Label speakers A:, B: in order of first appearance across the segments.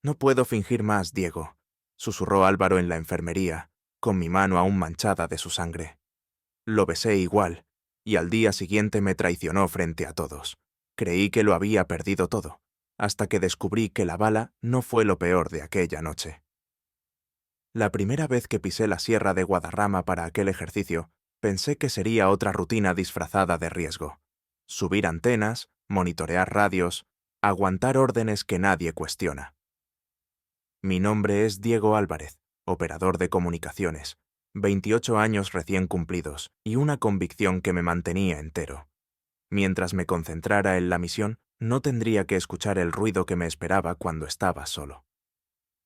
A: No puedo fingir más, Diego, susurró Álvaro en la enfermería, con mi mano aún manchada de su sangre. Lo besé igual, y al día siguiente me traicionó frente a todos. Creí que lo había perdido todo, hasta que descubrí que la bala no fue lo peor de aquella noche. La primera vez que pisé la sierra de Guadarrama para aquel ejercicio, pensé que sería otra rutina disfrazada de riesgo. Subir antenas, monitorear radios, aguantar órdenes que nadie cuestiona. Mi nombre es Diego Álvarez, operador de comunicaciones, 28 años recién cumplidos y una convicción que me mantenía entero. Mientras me concentrara en la misión, no tendría que escuchar el ruido que me esperaba cuando estaba solo.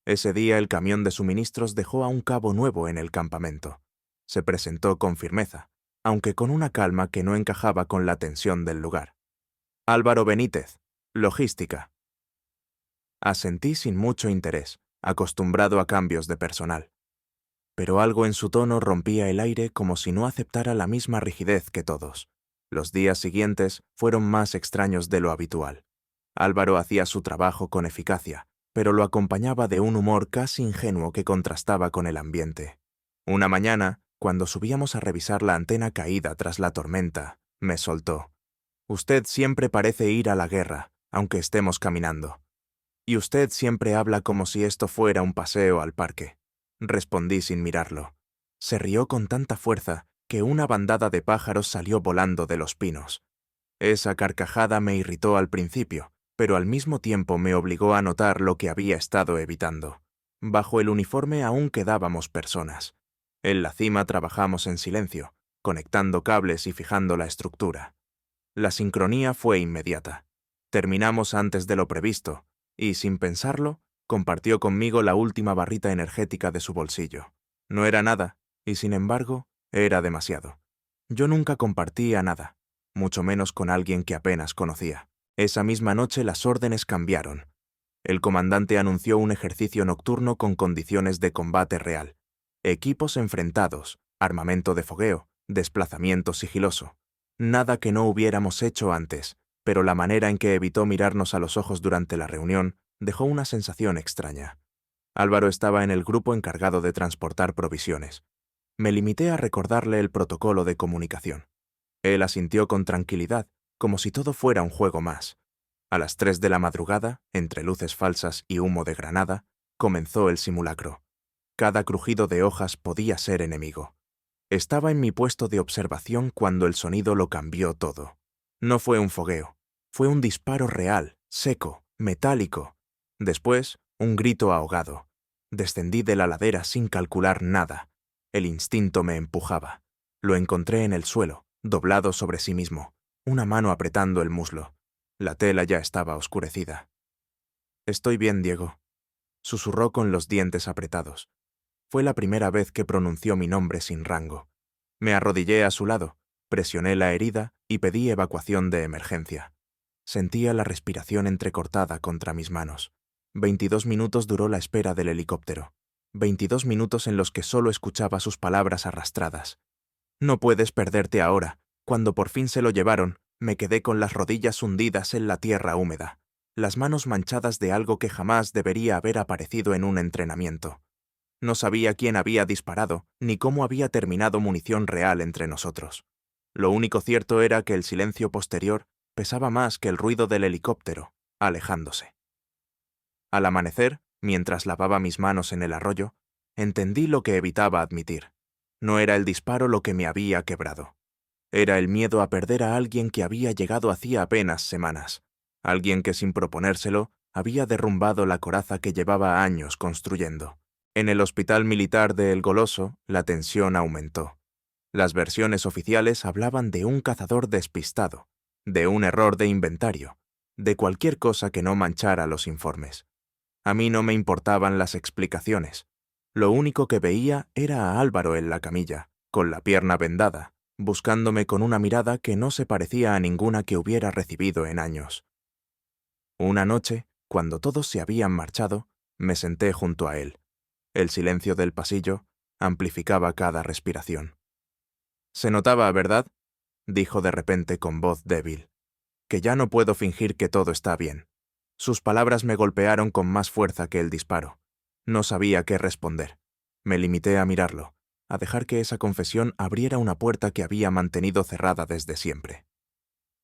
A: Ese día el camión de suministros dejó a un cabo nuevo en el campamento. Se presentó con firmeza, aunque con una calma que no encajaba con la tensión del lugar. Álvaro Benítez, logística. Asentí sin mucho interés, acostumbrado a cambios de personal. Pero algo en su tono rompía el aire como si no aceptara la misma rigidez que todos. Los días siguientes fueron más extraños de lo habitual. Álvaro hacía su trabajo con eficacia, pero lo acompañaba de un humor casi ingenuo que contrastaba con el ambiente. Una mañana, cuando subíamos a revisar la antena caída tras la tormenta, me soltó. Usted siempre parece ir a la guerra, aunque estemos caminando. Y usted siempre habla como si esto fuera un paseo al parque. Respondí sin mirarlo. Se rió con tanta fuerza que una bandada de pájaros salió volando de los pinos. Esa carcajada me irritó al principio, pero al mismo tiempo me obligó a notar lo que había estado evitando. Bajo el uniforme aún quedábamos personas. En la cima trabajamos en silencio, conectando cables y fijando la estructura. La sincronía fue inmediata. Terminamos antes de lo previsto, y, sin pensarlo, compartió conmigo la última barrita energética de su bolsillo. No era nada, y sin embargo, era demasiado. Yo nunca compartía nada, mucho menos con alguien que apenas conocía. Esa misma noche las órdenes cambiaron. El comandante anunció un ejercicio nocturno con condiciones de combate real. Equipos enfrentados, armamento de fogueo, desplazamiento sigiloso. Nada que no hubiéramos hecho antes, pero la manera en que evitó mirarnos a los ojos durante la reunión dejó una sensación extraña. Álvaro estaba en el grupo encargado de transportar provisiones. Me limité a recordarle el protocolo de comunicación. Él asintió con tranquilidad, como si todo fuera un juego más. A las 3 de la madrugada, entre luces falsas y humo de granada, comenzó el simulacro. Cada crujido de hojas podía ser enemigo. Estaba en mi puesto de observación cuando el sonido lo cambió todo. No fue un fogueo, fue un disparo real, seco, metálico. Después, un grito ahogado. Descendí de la ladera sin calcular nada. El instinto me empujaba. Lo encontré en el suelo, doblado sobre sí mismo, una mano apretando el muslo. La tela ya estaba oscurecida. «Estoy bien, Diego», susurró con los dientes apretados. Fue la primera vez que pronunció mi nombre sin rango. Me arrodillé a su lado, presioné la herida y pedí evacuación de emergencia. Sentía la respiración entrecortada contra mis manos. 22 minutos duró la espera del helicóptero. 22 minutos en los que solo escuchaba sus palabras arrastradas. «No puedes perderte ahora». Cuando por fin se lo llevaron, me quedé con las rodillas hundidas en la tierra húmeda, las manos manchadas de algo que jamás debería haber aparecido en un entrenamiento. No sabía quién había disparado, ni cómo había terminado munición real entre nosotros. Lo único cierto era que el silencio posterior pesaba más que el ruido del helicóptero, alejándose. Al amanecer, mientras lavaba mis manos en el arroyo, entendí lo que evitaba admitir. No era el disparo lo que me había quebrado. Era el miedo a perder a alguien que había llegado hacía apenas semanas. Alguien que sin proponérselo había derrumbado la coraza que llevaba años construyendo. En el hospital militar de El Goloso, la tensión aumentó. Las versiones oficiales hablaban de un cazador despistado, de un error de inventario, de cualquier cosa que no manchara los informes. A mí no me importaban las explicaciones. Lo único que veía era a Álvaro en la camilla, con la pierna vendada, buscándome con una mirada que no se parecía a ninguna que hubiera recibido en años. Una noche, cuando todos se habían marchado, me senté junto a él. El silencio del pasillo amplificaba cada respiración. «Se notaba, ¿verdad?», dijo de repente con voz débil, «que ya no puedo fingir que todo está bien. Sus palabras me golpearon con más fuerza que el disparo. No sabía qué responder. Me limité a mirarlo, a dejar que esa confesión abriera una puerta que había mantenido cerrada desde siempre.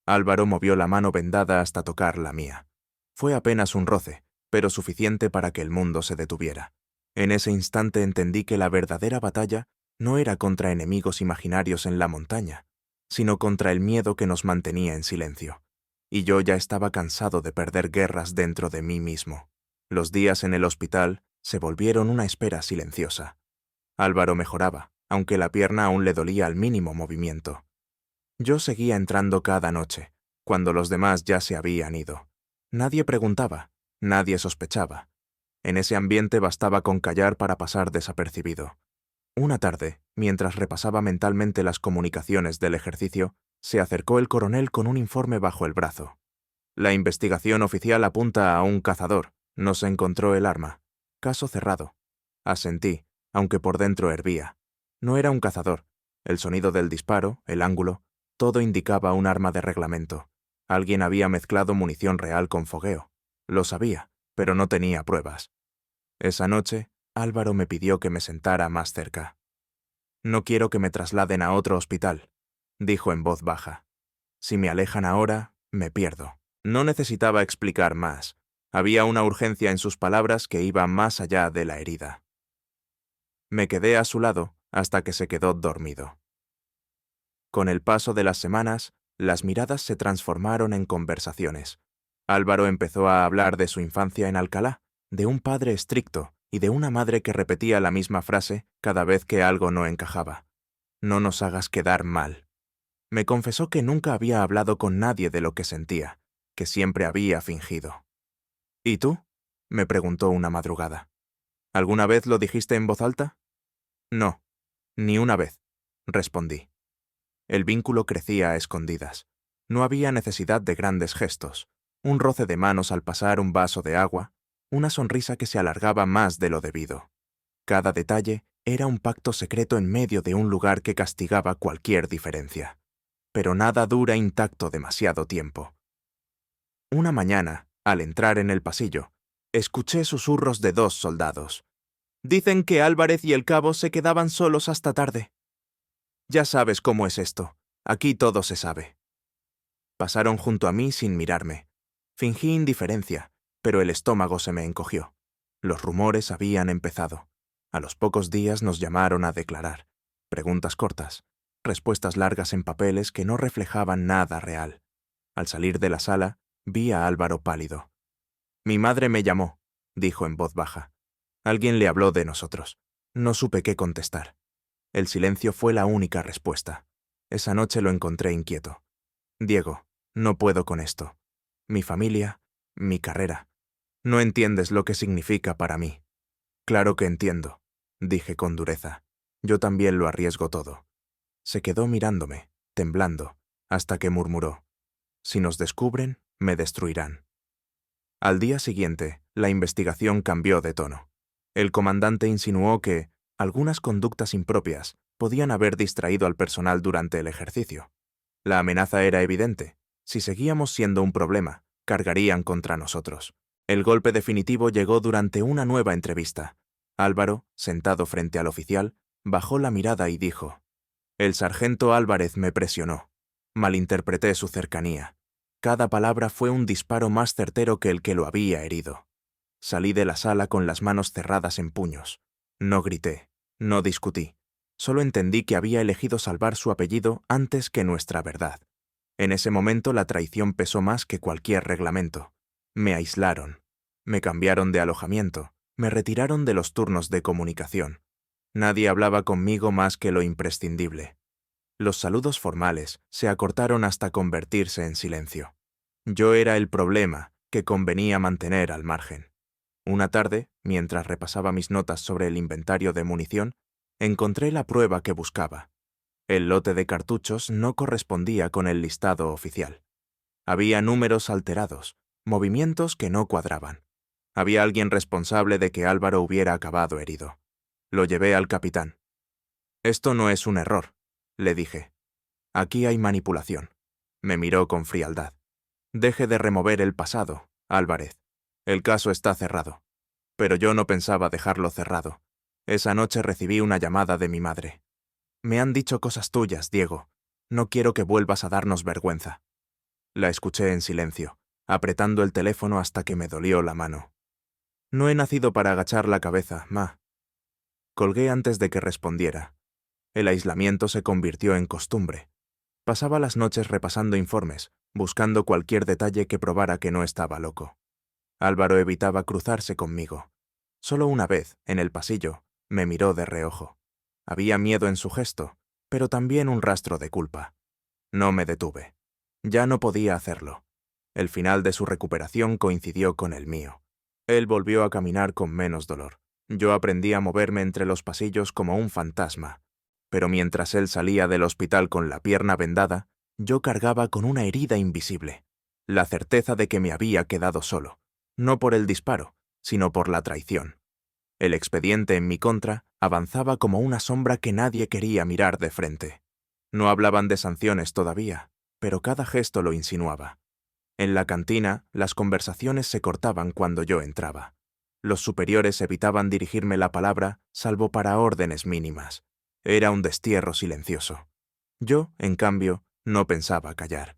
A: Álvaro movió la mano vendada hasta tocar la mía. Fue apenas un roce, pero suficiente para que el mundo se detuviera. En ese instante entendí que la verdadera batalla no era contra enemigos imaginarios en la montaña, sino contra el miedo que nos mantenía en silencio. Y yo ya estaba cansado de perder guerras dentro de mí mismo. Los días en el hospital se volvieron una espera silenciosa. Álvaro mejoraba, aunque la pierna aún le dolía al mínimo movimiento. Yo seguía entrando cada noche, cuando los demás ya se habían ido. Nadie preguntaba, nadie sospechaba. En ese ambiente bastaba con callar para pasar desapercibido. Una tarde, mientras repasaba mentalmente las comunicaciones del ejercicio, se acercó el coronel con un informe bajo el brazo. La investigación oficial apunta a un cazador. No se encontró el arma. Caso cerrado. Asentí, aunque por dentro hervía. No era un cazador. El sonido del disparo, el ángulo, todo indicaba un arma de reglamento. Alguien había mezclado munición real con fogueo. Lo sabía, pero no tenía pruebas. Esa noche, Álvaro me pidió que me sentara más cerca. «No quiero que me trasladen a otro hospital», dijo en voz baja. «Si me alejan ahora, me pierdo». No necesitaba explicar más. Había una urgencia en sus palabras que iba más allá de la herida. Me quedé a su lado hasta que se quedó dormido. Con el paso de las semanas, las miradas se transformaron en conversaciones. Álvaro empezó a hablar de su infancia en Alcalá, de un padre estricto y de una madre que repetía la misma frase cada vez que algo no encajaba. «No nos hagas quedar mal». Me confesó que nunca había hablado con nadie de lo que sentía, que siempre había fingido. «¿Y tú?», me preguntó una madrugada. «¿Alguna vez lo dijiste en voz alta?». «No, ni una vez», respondí. El vínculo crecía a escondidas. No había necesidad de grandes gestos. Un roce de manos al pasar un vaso de agua, una sonrisa que se alargaba más de lo debido. Cada detalle era un pacto secreto en medio de un lugar que castigaba cualquier diferencia. Pero nada dura intacto demasiado tiempo. Una mañana, al entrar en el pasillo, escuché susurros de 2 soldados. «Dicen que Álvarez y el cabo se quedaban solos hasta tarde». «Ya sabes cómo es esto. Aquí todo se sabe». Pasaron junto a mí sin mirarme. Fingí indiferencia, pero el estómago se me encogió. Los rumores habían empezado. A los pocos días nos llamaron a declarar. Preguntas cortas, respuestas largas en papeles que no reflejaban nada real. Al salir de la sala, vi a Álvaro pálido. «Mi madre me llamó», dijo en voz baja. Alguien le habló de nosotros. No supe qué contestar. El silencio fue la única respuesta. Esa noche lo encontré inquieto. «Diego, no puedo con esto. Mi familia, mi carrera. No entiendes lo que significa para mí». «Claro que entiendo», dije con dureza. «Yo también lo arriesgo todo». Se quedó mirándome, temblando, hasta que murmuró: «Si nos descubren, me destruirán». Al día siguiente, la investigación cambió de tono. El comandante insinuó que algunas conductas impropias podían haber distraído al personal durante el ejercicio. La amenaza era evidente. Si seguíamos siendo un problema, cargarían contra nosotros. El golpe definitivo llegó durante una nueva entrevista. Álvaro, sentado frente al oficial, bajó la mirada y dijo: «El sargento Álvarez me presionó. Malinterpreté su cercanía. Cada palabra fue un disparo más certero que el que lo había herido». Salí de la sala con las manos cerradas en puños. No grité, no discutí. Solo entendí que había elegido salvar su apellido antes que nuestra verdad. En ese momento la traición pesó más que cualquier reglamento. Me aislaron. Me cambiaron de alojamiento. Me retiraron de los turnos de comunicación. Nadie hablaba conmigo más que lo imprescindible. Los saludos formales se acortaron hasta convertirse en silencio. Yo era el problema que convenía mantener al margen. Una tarde, mientras repasaba mis notas sobre el inventario de munición, encontré la prueba que buscaba. El lote de cartuchos no correspondía con el listado oficial. Había números alterados, movimientos que no cuadraban. Había alguien responsable de que Álvaro hubiera acabado herido. Lo llevé al capitán. «Esto no es un error», le dije. «Aquí hay manipulación». Me miró con frialdad. «Deje de remover el pasado, Álvarez. El caso está cerrado. Pero yo no pensaba dejarlo cerrado. Esa noche recibí una llamada de mi madre. Me han dicho cosas tuyas, Diego. No quiero que vuelvas a darnos vergüenza. La escuché en silencio, apretando el teléfono hasta que me dolió la mano. No he nacido para agachar la cabeza, ma. Colgué antes de que respondiera. El aislamiento se convirtió en costumbre. Pasaba las noches repasando informes, buscando cualquier detalle que probara que no estaba loco. Álvaro evitaba cruzarse conmigo. Solo una vez, en el pasillo, me miró de reojo. Había miedo en su gesto, pero también un rastro de culpa. No me detuve. Ya no podía hacerlo. El final de su recuperación coincidió con el mío. Él volvió a caminar con menos dolor. Yo aprendí a moverme entre los pasillos como un fantasma. Pero mientras él salía del hospital con la pierna vendada, yo cargaba con una herida invisible. La certeza de que me había quedado solo. No por el disparo, sino por la traición. El expediente en mi contra avanzaba como una sombra que nadie quería mirar de frente. No hablaban de sanciones todavía, pero cada gesto lo insinuaba. En la cantina, las conversaciones se cortaban cuando yo entraba. Los superiores evitaban dirigirme la palabra, salvo para órdenes mínimas. Era un destierro silencioso. Yo, en cambio, no pensaba callar.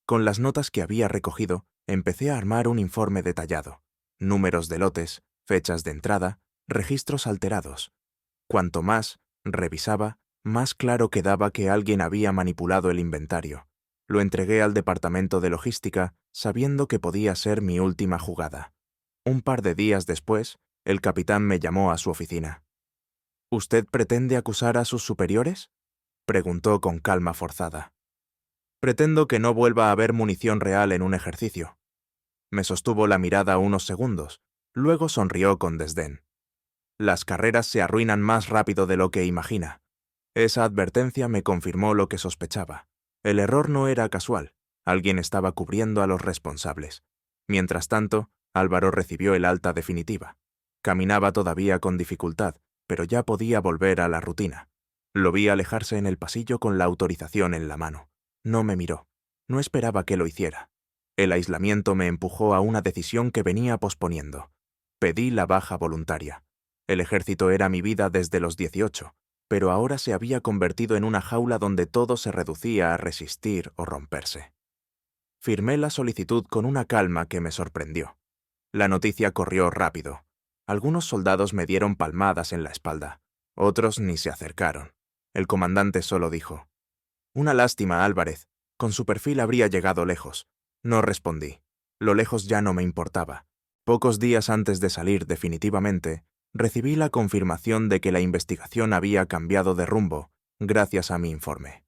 A: Con las notas que había recogido, empecé a armar un informe detallado. Números de lotes, fechas de entrada, registros alterados. Cuanto más revisaba, más claro quedaba que alguien había manipulado el inventario. Lo entregué al departamento de logística, sabiendo que podía ser mi última jugada. Un par de días después, el capitán me llamó a su oficina. ¿Usted pretende acusar a sus superiores?, preguntó con calma forzada. Pretendo que no vuelva a haber munición real en un ejercicio. Me sostuvo la mirada unos segundos, luego sonrió con desdén. Las carreras se arruinan más rápido de lo que imagina. Esa advertencia me confirmó lo que sospechaba. El error no era casual, alguien estaba cubriendo a los responsables. Mientras tanto, Álvaro recibió el alta definitiva. Caminaba todavía con dificultad, pero ya podía volver a la rutina. Lo vi alejarse en el pasillo con la autorización en la mano. No me miró. No esperaba que lo hiciera. El aislamiento me empujó a una decisión que venía posponiendo. Pedí la baja voluntaria. El ejército era mi vida desde los 18, pero ahora se había convertido en una jaula donde todo se reducía a resistir o romperse. Firmé la solicitud con una calma que me sorprendió. La noticia corrió rápido. Algunos soldados me dieron palmadas en la espalda. Otros ni se acercaron. El comandante solo dijo: «Una lástima, Álvarez. Con su perfil habría llegado lejos». No respondí. Lo lejos ya no me importaba. Pocos días antes de salir definitivamente, recibí la confirmación de que la investigación había cambiado de rumbo gracias a mi informe.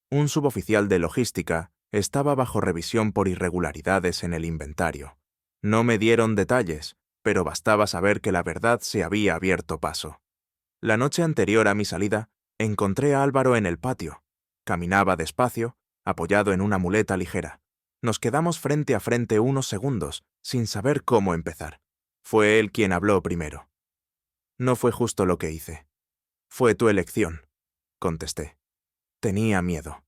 A: Un suboficial de logística estaba bajo revisión por irregularidades en el inventario. No me dieron detalles, pero bastaba saber que la verdad se había abierto paso. La noche anterior a mi salida, encontré a Álvaro en el patio. Caminaba despacio, apoyado en una muleta ligera. Nos quedamos frente a frente unos segundos, sin saber cómo empezar. Fue él quien habló primero. «No fue justo lo que hice. Fue tu elección», contesté. Tenía miedo.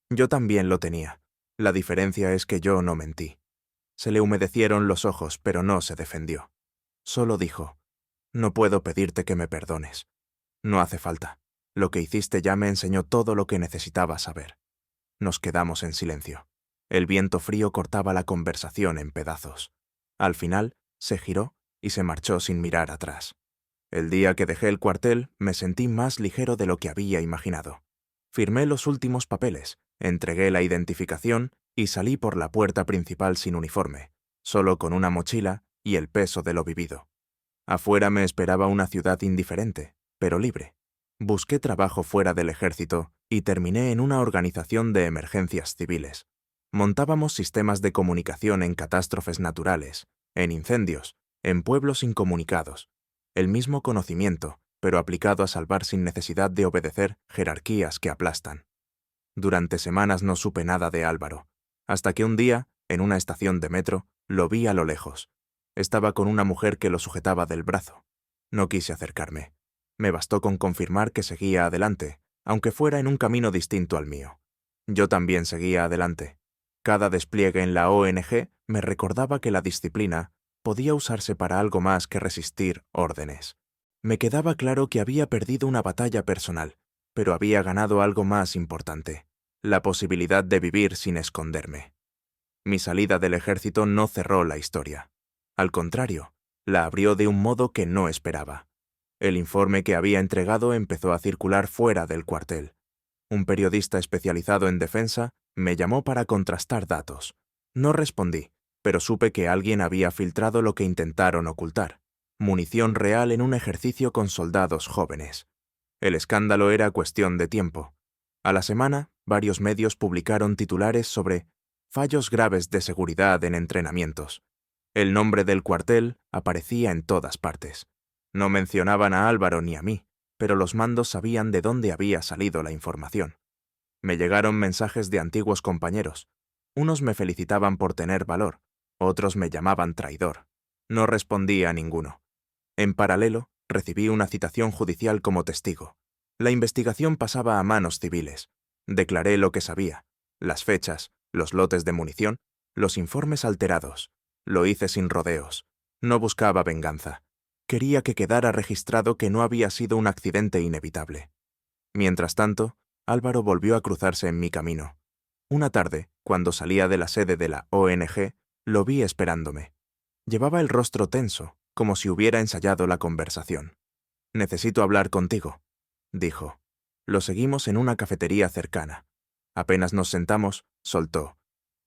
A: Yo también lo tenía. La diferencia es que yo no mentí. Se le humedecieron los ojos, pero no se defendió. Solo dijo: «No puedo pedirte que me perdones. No hace falta. Lo que hiciste ya me enseñó todo lo que necesitaba saber». Nos quedamos en silencio. El viento frío cortaba la conversación en pedazos. Al final, se giró y se marchó sin mirar atrás. El día que dejé el cuartel, me sentí más ligero de lo que había imaginado. Firmé los últimos papeles, entregué la identificación y salí por la puerta principal sin uniforme, solo con una mochila y el peso de lo vivido. Afuera me esperaba una ciudad indiferente, pero libre. Busqué trabajo fuera del ejército y terminé en una organización de emergencias civiles. Montábamos sistemas de comunicación en catástrofes naturales, en incendios, en pueblos incomunicados. El mismo conocimiento, pero aplicado a salvar sin necesidad de obedecer jerarquías que aplastan. Durante semanas no supe nada de Álvaro, hasta que un día, en una estación de metro, lo vi a lo lejos. Estaba con una mujer que lo sujetaba del brazo. No quise acercarme. Me bastó con confirmar que seguía adelante, aunque fuera en un camino distinto al mío. Yo también seguía adelante. Cada despliegue en la ONG me recordaba que la disciplina, podía usarse para algo más que resistir órdenes. Me quedaba claro que había perdido una batalla personal, pero había ganado algo más importante: la posibilidad de vivir sin esconderme. Mi salida del ejército no cerró la historia. Al contrario, la abrió de un modo que no esperaba. El informe que había entregado empezó a circular fuera del cuartel. Un periodista especializado en defensa me llamó para contrastar datos. No respondí, pero supe que alguien había filtrado lo que intentaron ocultar: munición real en un ejercicio con soldados jóvenes. El escándalo era cuestión de tiempo. A la semana, varios medios publicaron titulares sobre fallos graves de seguridad en entrenamientos. El nombre del cuartel aparecía en todas partes. No mencionaban a Álvaro ni a mí, pero los mandos sabían de dónde había salido la información. Me llegaron mensajes de antiguos compañeros. Unos me felicitaban por tener valor, otros me llamaban traidor. No respondí a ninguno. En paralelo, recibí una citación judicial como testigo. La investigación pasaba a manos civiles. Declaré lo que sabía: las fechas, los lotes de munición, los informes alterados. Lo hice sin rodeos. No buscaba venganza. Quería que quedara registrado que no había sido un accidente inevitable. Mientras tanto, Álvaro volvió a cruzarse en mi camino. Una tarde, cuando salía de la sede de la ONG, lo vi esperándome. Llevaba el rostro tenso, como si hubiera ensayado la conversación. «Necesito hablar contigo», dijo. Lo seguimos en una cafetería cercana. Apenas nos sentamos, soltó: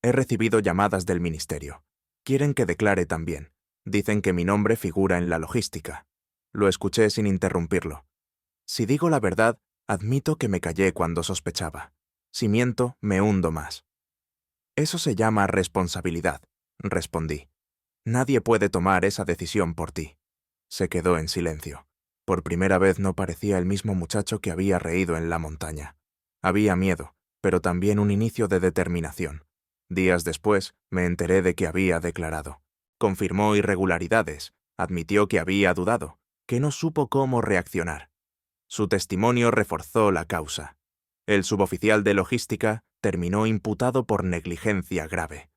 A: «He recibido llamadas del ministerio. Quieren que declare también. Dicen que mi nombre figura en la logística». Lo escuché sin interrumpirlo. Si digo la verdad, admito que me callé cuando sospechaba. Si miento, me hundo más. «Eso se llama responsabilidad», respondí. «Nadie puede tomar esa decisión por ti». Se quedó en silencio. Por primera vez no parecía el mismo muchacho que había reído en la montaña. Había miedo, pero también un inicio de determinación. Días después, me enteré de que había declarado. Confirmó irregularidades, admitió que había dudado, que no supo cómo reaccionar. Su testimonio reforzó la causa. El suboficial de logística terminó imputado por negligencia grave.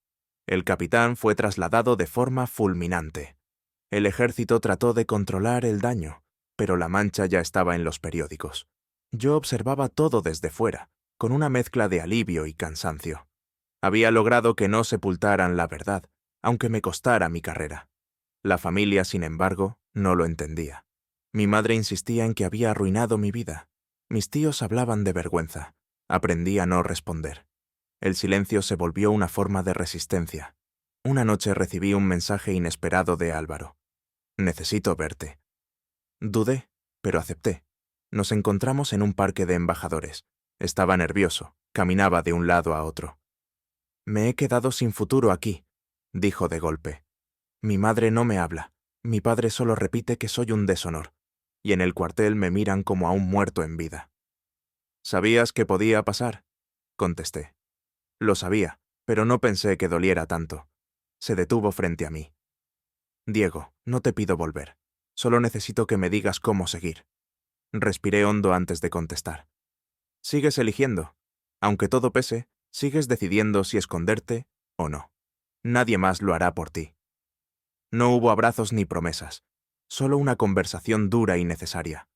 A: El capitán fue trasladado de forma fulminante. El ejército trató de controlar el daño, pero la mancha ya estaba en los periódicos. Yo observaba todo desde fuera, con una mezcla de alivio y cansancio. Había logrado que no sepultaran la verdad, aunque me costara mi carrera. La familia, sin embargo, no lo entendía. Mi madre insistía en que había arruinado mi vida. Mis tíos hablaban de vergüenza. Aprendí a no responder. El silencio se volvió una forma de resistencia. Una noche recibí un mensaje inesperado de Álvaro. «Necesito verte». Dudé, pero acepté. Nos encontramos en un parque de embajadores. Estaba nervioso, caminaba de un lado a otro. «Me he quedado sin futuro aquí», dijo de golpe. «Mi madre no me habla. Mi padre solo repite que soy un deshonor. Y en el cuartel me miran como a un muerto en vida». «¿Sabías que podía pasar?», contesté. Lo sabía, pero no pensé que doliera tanto. Se detuvo frente a mí. «Diego, no te pido volver. Solo necesito que me digas cómo seguir». Respiré hondo antes de contestar. «Sigues eligiendo. Aunque todo pese, sigues decidiendo si esconderte o no. Nadie más lo hará por ti». No hubo abrazos ni promesas, solo una conversación dura y necesaria.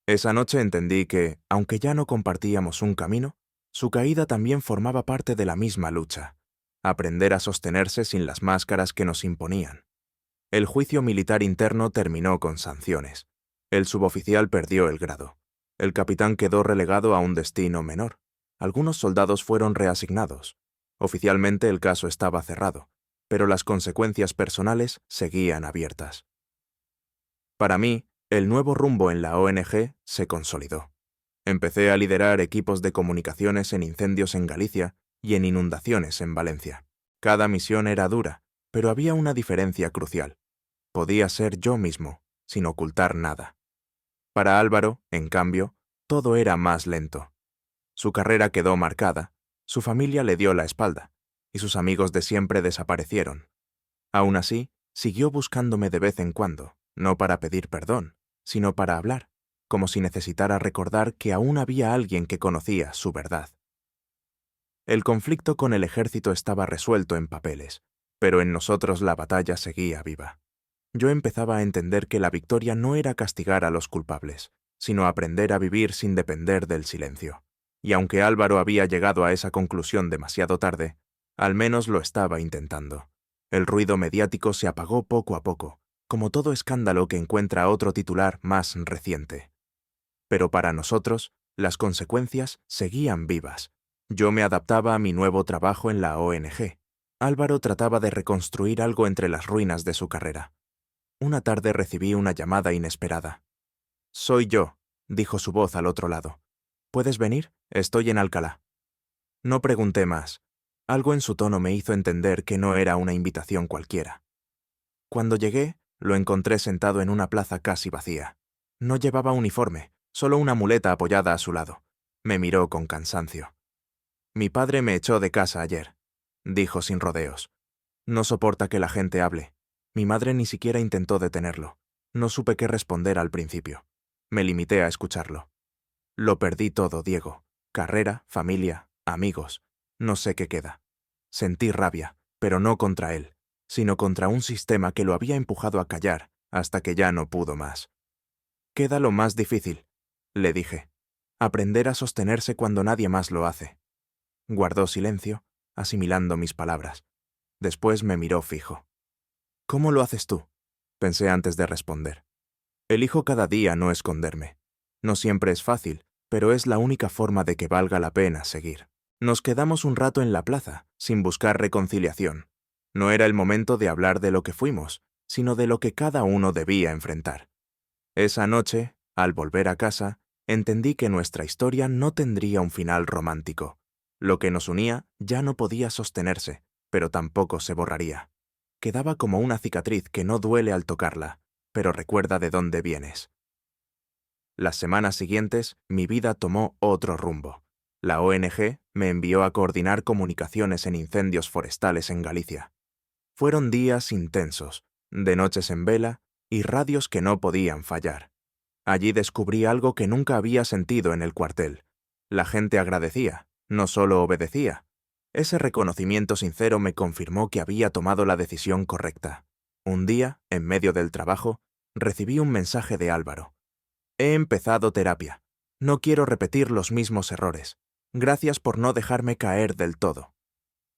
A: Esa noche entendí que, aunque ya no compartíamos un camino, su caída también formaba parte de la misma lucha: aprender a sostenerse sin las máscaras que nos imponían. El juicio militar interno terminó con sanciones. El suboficial perdió el grado. El capitán quedó relegado a un destino menor. Algunos soldados fueron reasignados. Oficialmente el caso estaba cerrado, pero las consecuencias personales seguían abiertas. Para mí, el nuevo rumbo en la ONG se consolidó. Empecé a liderar equipos de comunicaciones en incendios en Galicia y en inundaciones en Valencia. Cada misión era dura, pero había una diferencia crucial. Podía ser yo mismo, sin ocultar nada. Para Álvaro, en cambio, todo era más lento. Su carrera quedó marcada, su familia le dio la espalda, y sus amigos de siempre desaparecieron. Aún así, siguió buscándome de vez en cuando, no para pedir perdón, sino para hablar, como si necesitara recordar que aún había alguien que conocía su verdad. El conflicto con el ejército estaba resuelto en papeles, pero en nosotros la batalla seguía viva. Yo empezaba a entender que la victoria no era castigar a los culpables, sino aprender a vivir sin depender del silencio. Y aunque Álvaro había llegado a esa conclusión demasiado tarde, al menos lo estaba intentando. El ruido mediático se apagó poco a poco, como todo escándalo que encuentra otro titular más reciente. Pero para nosotros, las consecuencias seguían vivas. Yo me adaptaba a mi nuevo trabajo en la ONG. Álvaro trataba de reconstruir algo entre las ruinas de su carrera. Una tarde recibí una llamada inesperada. «Soy yo», dijo su voz al otro lado. «¿Puedes venir? Estoy en Alcalá». No pregunté más. Algo en su tono me hizo entender que no era una invitación cualquiera. Cuando llegué, lo encontré sentado en una plaza casi vacía. No llevaba uniforme, solo una muleta apoyada a su lado. Me miró con cansancio. «Mi padre me echó de casa ayer», dijo sin rodeos. «No soporta que la gente hable. Mi madre ni siquiera intentó detenerlo. No supe qué responder al principio. Me limité a escucharlo. Lo perdí todo, Diego. Carrera, familia, amigos. No sé qué queda. Sentí rabia, pero no contra él, sino contra un sistema que lo había empujado a callar hasta que ya no pudo más. Queda lo más difícil», le dije. «Aprender a sostenerse cuando nadie más lo hace». Guardó silencio, asimilando mis palabras. Después me miró fijo. «¿Cómo lo haces tú?», pensé antes de responder. Elijo cada día no esconderme. No siempre es fácil, pero es la única forma de que valga la pena seguir. Nos quedamos un rato en la plaza, sin buscar reconciliación. No era el momento de hablar de lo que fuimos, sino de lo que cada uno debía enfrentar. Esa noche, al volver a casa, entendí que nuestra historia no tendría un final romántico. Lo que nos unía ya no podía sostenerse, pero tampoco se borraría. Quedaba como una cicatriz que no duele al tocarla, pero recuerda de dónde vienes. Las semanas siguientes, mi vida tomó otro rumbo. La ONG me envió a coordinar comunicaciones en incendios forestales en Galicia. Fueron días intensos, de noches en vela y radios que no podían fallar. Allí descubrí algo que nunca había sentido en el cuartel. La gente agradecía, no solo obedecía. Ese reconocimiento sincero me confirmó que había tomado la decisión correcta. Un día, en medio del trabajo, recibí un mensaje de Álvaro. «He empezado terapia. No quiero repetir los mismos errores. Gracias por no dejarme caer del todo».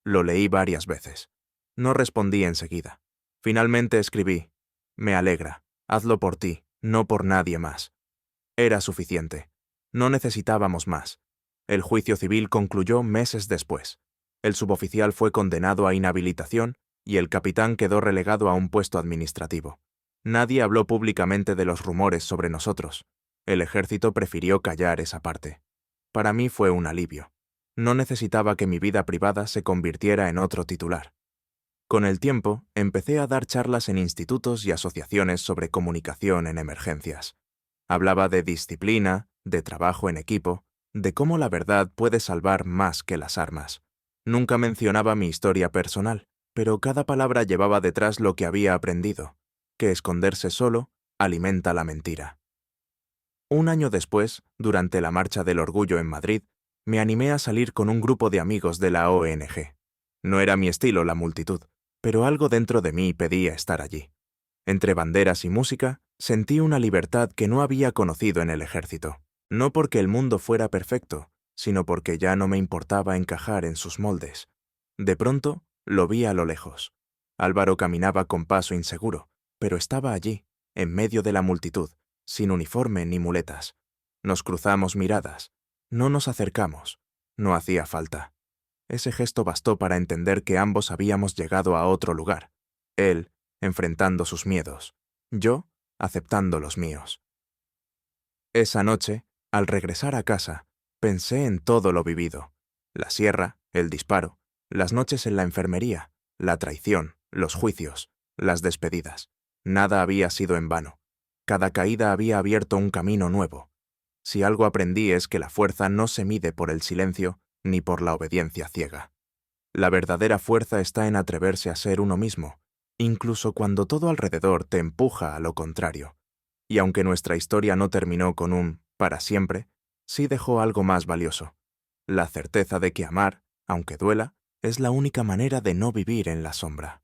A: Lo leí varias veces. No respondí enseguida. Finalmente escribí: «Me alegra. Hazlo por ti, no por nadie más». Era suficiente. No necesitábamos más. El juicio civil concluyó meses después. El suboficial fue condenado a inhabilitación y el capitán quedó relegado a un puesto administrativo. Nadie habló públicamente de los rumores sobre nosotros. El ejército prefirió callar esa parte. Para mí fue un alivio. No necesitaba que mi vida privada se convirtiera en otro titular. Con el tiempo, empecé a dar charlas en institutos y asociaciones sobre comunicación en emergencias. Hablaba de disciplina, de trabajo en equipo, de cómo la verdad puede salvar más que las armas. Nunca mencionaba mi historia personal, pero cada palabra llevaba detrás lo que había aprendido, que esconderse solo alimenta la mentira. Un año después, durante la Marcha del Orgullo en Madrid, me animé a salir con un grupo de amigos de la ONG. No era mi estilo la multitud, pero algo dentro de mí pedía estar allí. Entre banderas y música, sentí una libertad que no había conocido en el ejército. No porque el mundo fuera perfecto, sino porque ya no me importaba encajar en sus moldes. De pronto, lo vi a lo lejos. Álvaro caminaba con paso inseguro, pero estaba allí, en medio de la multitud, sin uniforme ni muletas. Nos cruzamos miradas. No nos acercamos. No hacía falta. Ese gesto bastó para entender que ambos habíamos llegado a otro lugar. Él, enfrentando sus miedos. Yo, aceptando los míos. Esa noche, al regresar a casa, pensé en todo lo vivido. La sierra, el disparo, las noches en la enfermería, la traición, los juicios, las despedidas. Nada había sido en vano. Cada caída había abierto un camino nuevo. Si algo aprendí es que la fuerza no se mide por el silencio ni por la obediencia ciega. La verdadera fuerza está en atreverse a ser uno mismo, incluso cuando todo alrededor te empuja a lo contrario. Y aunque nuestra historia no terminó con un «para siempre», sí dejó algo más valioso: la certeza de que amar, aunque duela, es la única manera de no vivir en la sombra.